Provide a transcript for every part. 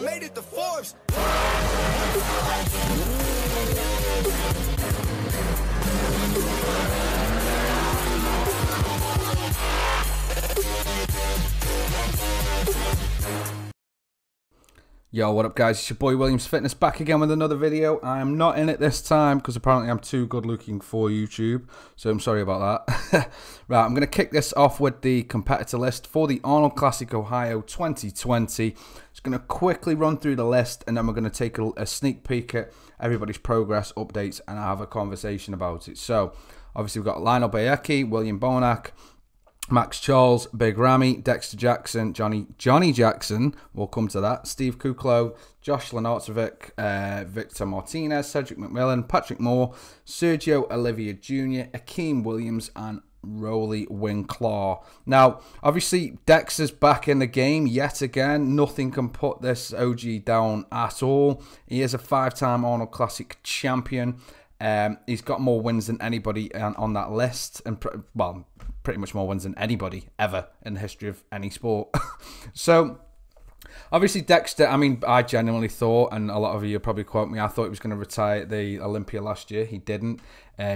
I made it to Forbes. Yo, what up guys, it's your boy Williams Fitness back again with another video. I am not in it this time because apparently I'm too good looking for YouTube, so I'm sorry about that. Right, I'm going to kick this off with the competitor list for the Arnold Classic Ohio 2020. Just going to quickly run through the list and then we're going to take a sneak peek at everybody's progress updates and have a conversation about it. So, obviously we've got Lionel Bayeki, William Bonac, Max Charles, Big Ramy, Dexter Jackson, Johnny Jackson, we'll come to that, Steve Kuklo, Josh Lenartovic, Victor Martinez, Cedric McMillan, Patrick Moore, Sergio Olivia Jr., Akeem Williams, and Rolly Winclaw. Now, obviously, Dexter's back in the game yet again. Nothing can put this OG down at all. He is a 5-time Arnold Classic champion. He's got more wins than anybody on that list, and well, pretty much more wins than anybody ever in the history of any sport. So, obviously Dexter, I mean, I genuinely thought, and a lot of you probably quote me, I thought he was going to retire at the Olympia last year. He didn't.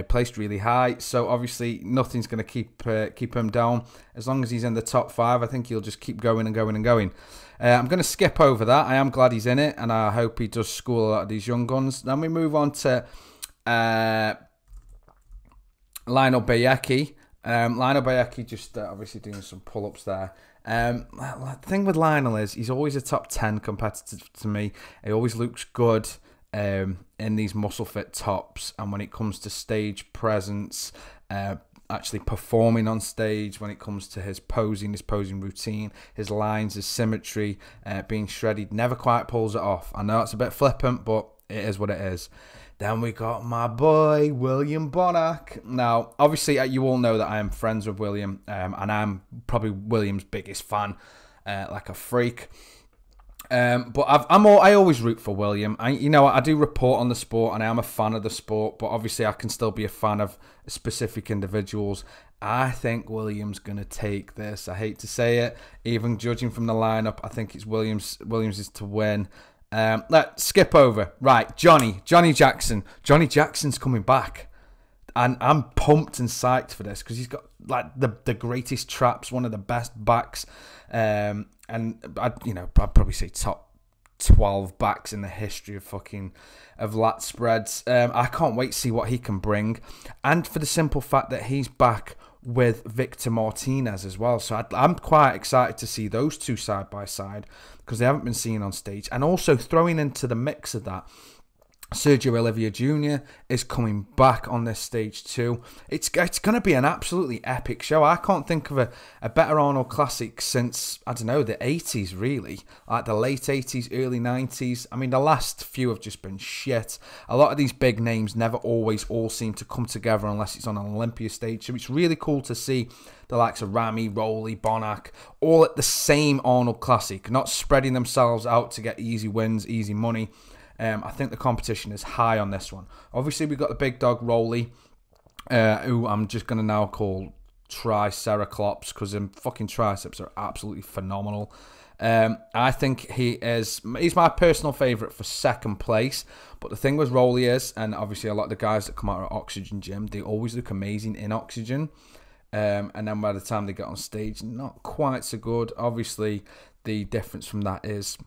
Placed really high, so obviously nothing's going to keep him down. As long as he's in the top 5, I think he'll just keep going and going and going. I'm going to skip over that. I am glad he's in it, and I hope he does school a lot of these young guns. Then we move on to Lionel Bayeki. Lionel Bayeki just obviously doing some pull-ups there. The thing with Lionel is he's always a top 10 competitor to me. He always looks good in these muscle fit tops, and when it comes to stage presence, actually performing on stage, when it comes to his posing routine, his lines, his symmetry, being shredded, never quite pulls it off. I know it's a bit flippant, but it is what it is. Then we got my boy, William Bonac. Now, obviously, you all know that I am friends with William, and I'm probably William's biggest fan, like a freak. But I always root for William. I do report on the sport, and I am a fan of the sport, but obviously I can still be a fan of specific individuals. I think William's going to take this. I hate to say it. Even judging from the lineup, I think it's Williams is to win. Let's skip over. Right, Johnny Jackson. Johnny Jackson's coming back. And I'm pumped and psyched for this because he's got like the greatest traps, one of the best backs. And I'd probably say top 12 backs in the history of lat spreads. I can't wait to see what he can bring. And for the simple fact that he's back with Victor Martinez as well. So I'm quite excited to see those two side by side because they haven't been seen on stage. And also throwing into the mix of that, Sergio Olivia Jr. is coming back on this stage too. It's going to be an absolutely epic show. I can't think of a better Arnold Classic since, I don't know, the 80s really. Like the late 80s, early 90s. I mean, the last few have just been shit. A lot of these big names never always all seem to come together unless it's on an Olympia stage. So it's really cool to see the likes of Ramy, Rolly, Bonac, all at the same Arnold Classic, not spreading themselves out to get easy wins, easy money. I think the competition is high on this one. Obviously, we've got the big dog, Rolly, who I'm just going to now call Triceraclops because his fucking triceps are absolutely phenomenal. I think he's my personal favourite for second place. But the thing with Rolly is, and obviously a lot of the guys that come out of Oxygen Gym, they always look amazing in Oxygen. And then by the time they get on stage, not quite so good. Obviously, the difference from that is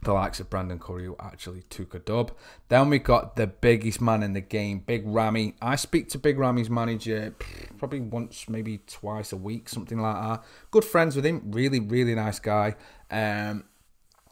the likes of Brandon Curry who actually took a dub. Then we got the biggest man in the game, Big Ramy. I speak to Big Ramy's manager probably once, maybe twice a week, something like that. Good friends with him. Really, really nice guy.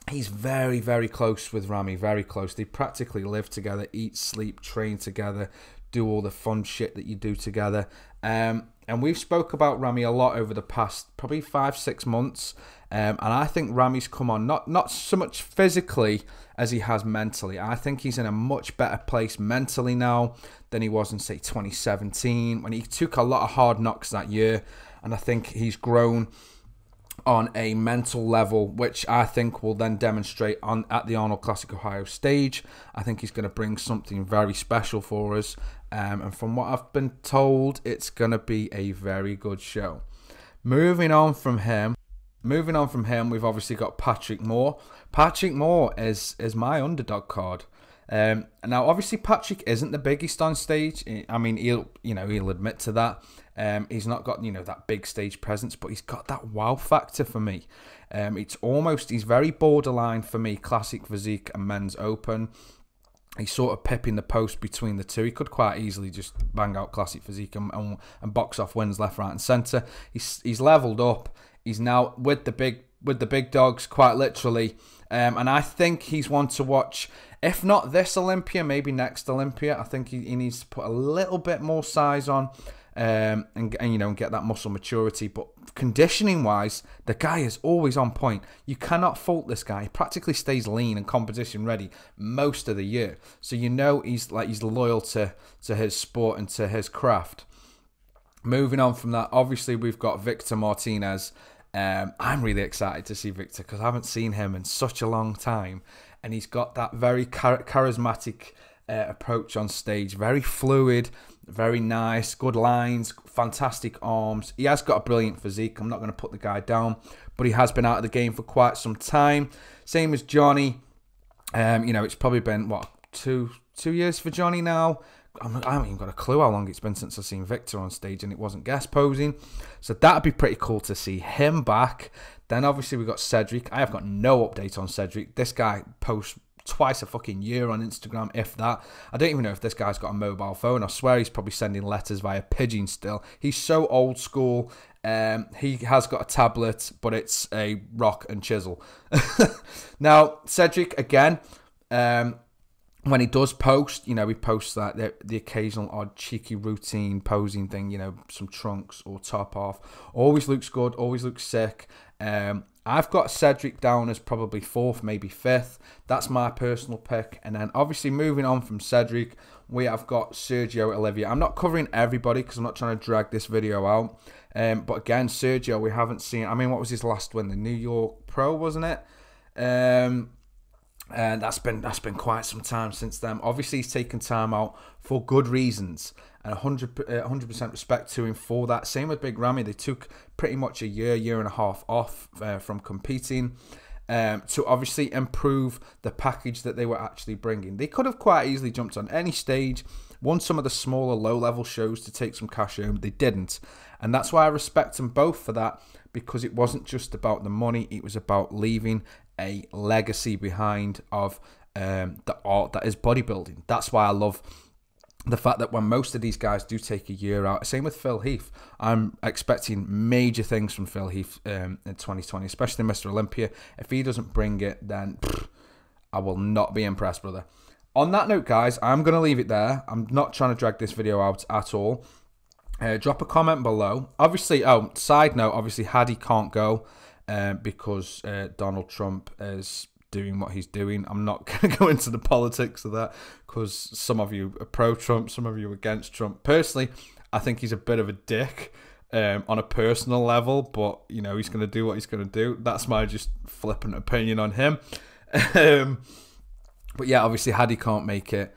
He's very, very close with Ramy. Very close. They practically live together, eat, sleep, train together, do all the fun shit that you do together. And we've spoke about Ramy a lot over the past probably 5-6 months. And I think Ramy's come on, not so much physically as he has mentally. I think he's in a much better place mentally now than he was in, say, 2017, when he took a lot of hard knocks that year. And I think he's grown on a mental level, which I think will then demonstrate at the Arnold Classic Ohio stage. I think he's going to bring something very special for us. And from what I've been told, it's going to be a very good show. Moving on from him, moving on from him, we've obviously got Patrick Moore. Patrick Moore is my underdog card. Now, obviously, Patrick isn't the biggest on stage. I mean, he'll admit to that. He's not got, that big stage presence, but he's got that wow factor for me. He's very borderline for me, classic physique and men's open. He's sort of pipping the post between the two. He could quite easily just bang out classic physique and box off wins left, right, and centre. He's leveled up. He's now with the big dogs, quite literally. And I think he's one to watch. If not this Olympia, maybe next Olympia. I think he needs to put a little bit more size on, and get that muscle maturity. But conditioning wise, the guy is always on point. You cannot fault this guy. He practically stays lean and competition ready most of the year. So he's loyal to his sport and to his craft. Moving on from that, obviously we've got Victor Martinez. I'm really excited to see Victor because I haven't seen him in such a long time, and he's got that very charismatic approach on stage, very fluid, very nice, good lines, fantastic arms. He has got a brilliant physique. I'm not going to put the guy down, but he has been out of the game for quite some time. Same as Johnny. It's probably been two years for Johnny now. I haven't even got a clue how long it's been since I've seen Victor on stage and it wasn't guest posing. So that'd be pretty cool to see him back. Then obviously we've got Cedric. I have got no update on Cedric. This guy posts twice a fucking year on Instagram, if that. I don't even know if this guy's got a mobile phone. I swear he's probably sending letters via pigeon still. He's so old school. He has got a tablet, but it's a rock and chisel. Now, Cedric, again, when he does post, he posts that the occasional odd cheeky routine posing thing, some trunks or top off. Always looks good, always looks sick. I've got Cedric down as probably 4th, maybe 5th. That's my personal pick. And then obviously moving on from Cedric, we have got Sergio Olivia. I'm not covering everybody because I'm not trying to drag this video out. But again, Sergio, we haven't seen. I mean, what was his last win? The New York Pro, wasn't it? And that's been quite some time since then. Obviously, he's taken time out for good reasons, and 100% respect to him for that. Same with Big Ramy. They took pretty much a year and a half off from competing to obviously improve the package that they were actually bringing. They could have quite easily jumped on any stage, won some of the smaller low-level shows to take some cash home. They didn't, and that's why I respect them both for that, because it wasn't just about the money. It was about leaving a legacy behind of the art that is bodybuilding. That's why I love the fact that when most of these guys do take a year out, same with Phil Heath. I'm expecting major things from Phil Heath in 2020, especially Mr. Olympia. If he doesn't bring it, then I will not be impressed, brother. On that note, guys, I'm going to leave it there. I'm not trying to drag this video out at all. Drop a comment below. Obviously, side note, obviously Hadi can't go because Donald Trump is doing what he's doing. I'm not going to go into the politics of that because some of you are pro-Trump, some of you are against Trump. Personally, I think he's a bit of a dick on a personal level, but, he's going to do what he's going to do. That's my just flippant opinion on him. But yeah, obviously Hadi can't make it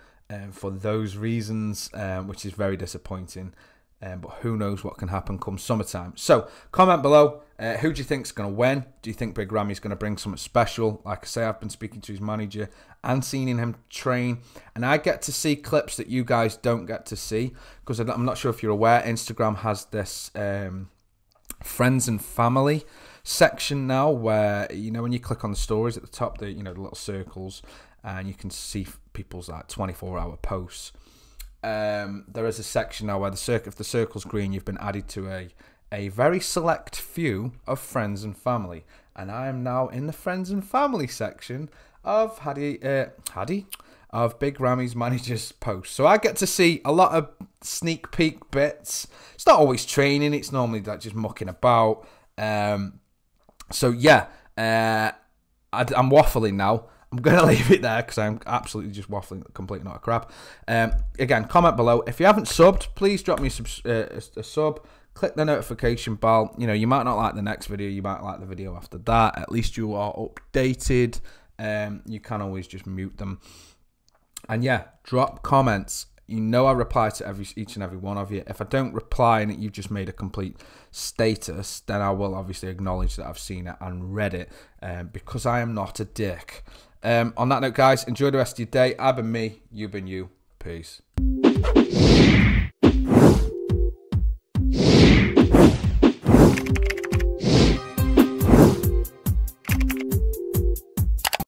for those reasons, which is very disappointing. But who knows what can happen come summertime. So, comment below. Who do you think is going to win? Do you think Big Ramy's going to bring something special? Like I say, I've been speaking to his manager and seeing him train. And I get to see clips that you guys don't get to see. Because I'm not sure if you're aware, Instagram has this friends and family section now. Where, when you click on the stories at the top, the little circles. And you can see people's 24-hour posts. There is a section now where if the circle's green, you've been added to a very select few of friends and family. And I am now in the friends and family section of of Big Ramy's manager's post. So I get to see a lot of sneak peek bits. It's not always training. It's normally just mucking about. So yeah, I'm waffling now. I'm going to leave it there because I'm absolutely just waffling, completely not a crap. Again, comment below. If you haven't subbed, please drop me a sub. Click the notification bell. You might not like the next video. You might like the video after that. At least you are updated. You can always just mute them. And yeah, drop comments. You know I reply to each and every one of you. If I don't reply and you've just made a complete status, then I will obviously acknowledge that I've seen it and read it, because I am not a dick. On that note, guys, enjoy the rest of your day. I've been me, you've been you. Peace.